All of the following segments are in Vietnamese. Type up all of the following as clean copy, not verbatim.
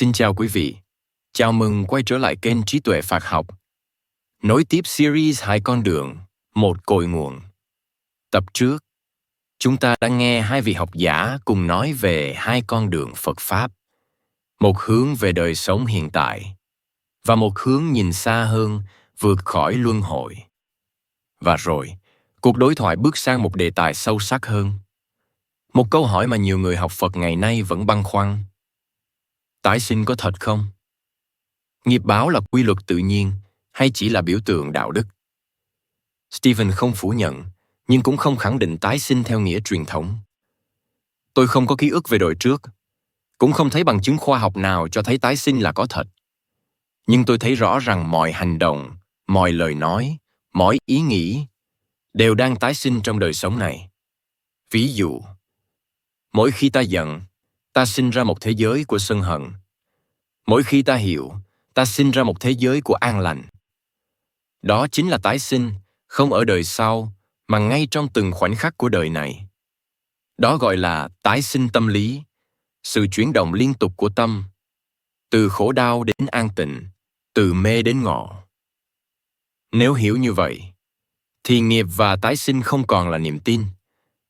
Xin chào quý vị. Chào mừng quay trở lại kênh Trí tuệ Phật học. Nối tiếp series Hai con đường, một cội nguồn. Tập trước, chúng ta đã nghe hai vị học giả cùng nói về hai con đường Phật Pháp. Một hướng về đời sống hiện tại và một hướng nhìn xa hơn, vượt khỏi luân hồi. Và rồi, cuộc đối thoại bước sang một đề tài sâu sắc hơn. Một câu hỏi mà nhiều người học Phật ngày nay vẫn băn khoăn. Tái sinh có thật không? Nghiệp báo là quy luật tự nhiên hay chỉ là biểu tượng đạo đức? Stephen không phủ nhận, nhưng cũng không khẳng định tái sinh theo nghĩa truyền thống. Tôi không có ký ức về đời trước, cũng không thấy bằng chứng khoa học nào cho thấy tái sinh là có thật. Nhưng tôi thấy rõ rằng mọi hành động, mọi lời nói, mọi ý nghĩ đều đang tái sinh trong đời sống này. Ví dụ, mỗi khi ta giận, ta sinh ra một thế giới của sân hận. Mỗi khi ta hiểu, ta sinh ra một thế giới của an lành. Đó chính là tái sinh, không ở đời sau, mà ngay trong từng khoảnh khắc của đời này. Đó gọi là tái sinh tâm lý, sự chuyển động liên tục của tâm, từ khổ đau đến an tịnh, từ mê đến ngộ. Nếu hiểu như vậy, thì nghiệp và tái sinh không còn là niềm tin,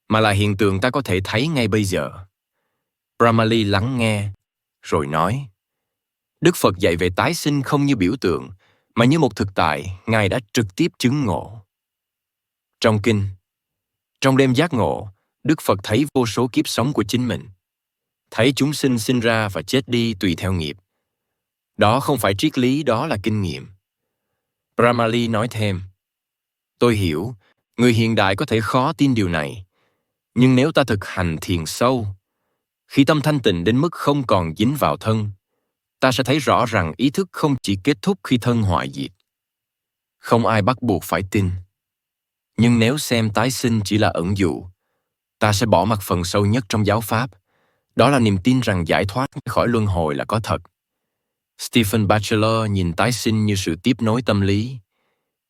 mà là hiện tượng ta có thể thấy ngay bây giờ. Brahmali lắng nghe, rồi nói, Đức Phật dạy về tái sinh không như biểu tượng, mà như một thực tại, Ngài đã trực tiếp chứng ngộ. Trong kinh, trong đêm giác ngộ, Đức Phật thấy vô số kiếp sống của chính mình. Thấy chúng sinh sinh ra và chết đi tùy theo nghiệp. Đó không phải triết lý, đó là kinh nghiệm. Brahmali nói thêm, tôi hiểu, người hiện đại có thể khó tin điều này. Nhưng nếu ta thực hành thiền sâu, khi tâm thanh tịnh đến mức không còn dính vào thân, ta sẽ thấy rõ rằng ý thức không chỉ kết thúc khi thân hoại diệt. Không ai bắt buộc phải tin. Nhưng nếu xem tái sinh chỉ là ẩn dụ, ta sẽ bỏ mặc phần sâu nhất trong giáo pháp. Đó là niềm tin rằng giải thoát khỏi luân hồi là có thật. Stephen Batchelor nhìn tái sinh như sự tiếp nối tâm lý,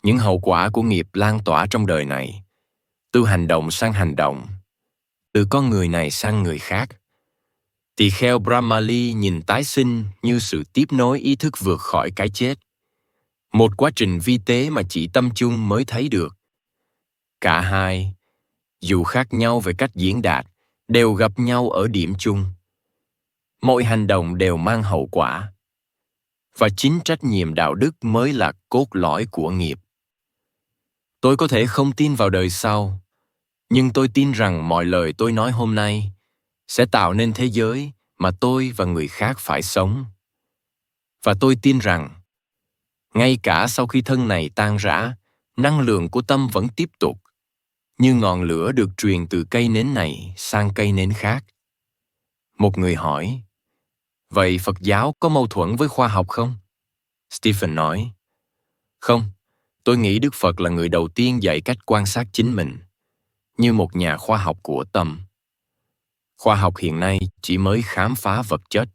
những hậu quả của nghiệp lan tỏa trong đời này, từ hành động sang hành động, từ con người này sang người khác. Tỳ kheo Brahmali nhìn tái sinh như sự tiếp nối ý thức vượt khỏi cái chết. Một quá trình vi tế mà chỉ tâm chung mới thấy được. Cả hai, dù khác nhau về cách diễn đạt, đều gặp nhau ở điểm chung. Mỗi hành động đều mang hậu quả. Và chính trách nhiệm đạo đức mới là cốt lõi của nghiệp. Tôi có thể không tin vào đời sau, nhưng tôi tin rằng mọi lời tôi nói hôm nay sẽ tạo nên thế giới mà tôi và người khác phải sống. Và tôi tin rằng, ngay cả sau khi thân này tan rã, năng lượng của tâm vẫn tiếp tục, như ngọn lửa được truyền từ cây nến này sang cây nến khác. Một người hỏi, vậy Phật giáo có mâu thuẫn với khoa học không? Stephen nói, không, tôi nghĩ Đức Phật là người đầu tiên dạy cách quan sát chính mình, như một nhà khoa học của tâm. Khoa học hiện nay chỉ mới khám phá vật chất,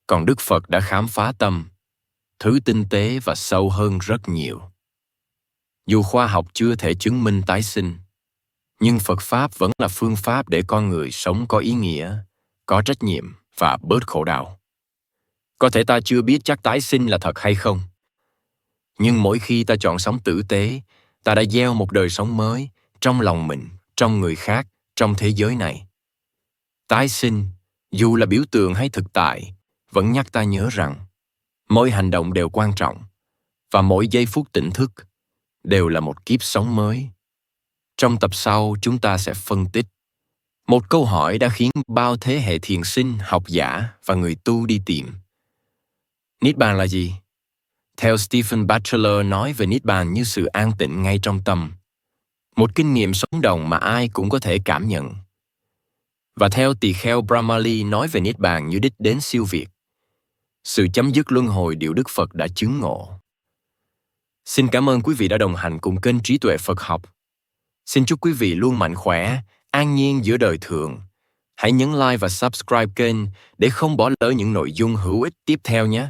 còn Đức Phật đã khám phá tâm, thứ tinh tế và sâu hơn rất nhiều. Dù khoa học chưa thể chứng minh tái sinh, nhưng Phật Pháp vẫn là phương pháp để con người sống có ý nghĩa, có trách nhiệm và bớt khổ đau. Có thể ta chưa biết chắc tái sinh là thật hay không, nhưng mỗi khi ta chọn sống tử tế, ta đã gieo một đời sống mới trong lòng mình, trong người khác, trong thế giới này. Tái sinh, dù là biểu tượng hay thực tại, vẫn nhắc ta nhớ rằng mỗi hành động đều quan trọng và mỗi giây phút tỉnh thức đều là một kiếp sống mới. Trong tập sau, chúng ta sẽ phân tích một câu hỏi đã khiến bao thế hệ thiền sinh, học giả và người tu đi tìm. Niết bàn là gì? Theo Stephen Batchelor nói về Niết bàn như sự an tịnh ngay trong tâm, một kinh nghiệm sống động mà ai cũng có thể cảm nhận. Và theo tỳ kheo Brahmali nói về Niết bàn như đích đến siêu việt, sự chấm dứt luân hồi điều Đức Phật đã chứng ngộ. Xin cảm ơn quý vị đã đồng hành cùng kênh Trí tuệ Phật học. Xin chúc quý vị luôn mạnh khỏe, an nhiên giữa đời thường. Hãy nhấn like và subscribe kênh để không bỏ lỡ những nội dung hữu ích tiếp theo nhé.